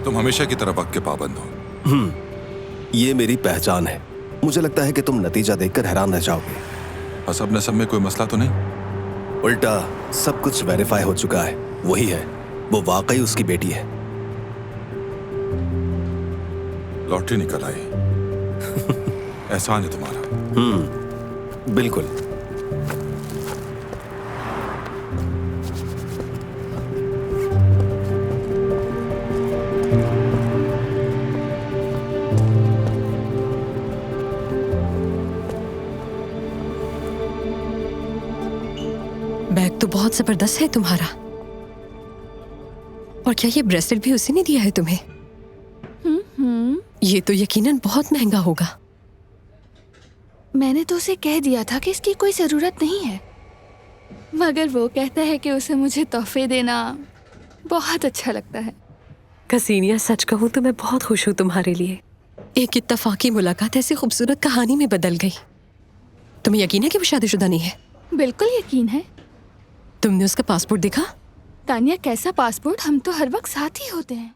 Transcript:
तुम हमेशा की तरह वक्त के पाबंद हो। ये मेरी पहचान है। मुझे लगता है कि तुम नतीजा देखकर हैरान रह जाओगे। असब नसब में कोई मसला तो नहीं? उल्टा सब कुछ वेरीफाई हो चुका है। वही है, वो वाकई उसकी बेटी है। लॉटरी निकल आई। एहसान है तुम्हारा। बिल्कुल। बैग तो बहुत जबरदस्त है तुम्हारा। और क्या ये ब्रेसलेट भी उसी ने दिया है तुम्हें? ये तो यकीनन बहुत महंगा होगा। मैंने तो उसे कह दिया था कि इसकी कोई जरूरत नहीं है, मगर वो कहता है कि उसे मुझे तोहफे देना बहुत अच्छा लगता है। कसीनिया, सच कहूँ तो मैं बहुत खुश हूँ तुम्हारे लिए। एक इत्तफाकी मुलाकात ऐसी खूबसूरत कहानी में बदल गई। तुम्हें यकीन है कि वो शादीशुदा नहीं है? बिल्कुल यकीन है। तुमने उसका पासपोर्ट देखा? तानिया, कैसा पासपोर्ट? हम तो हर वक्त साथ ही होते हैं।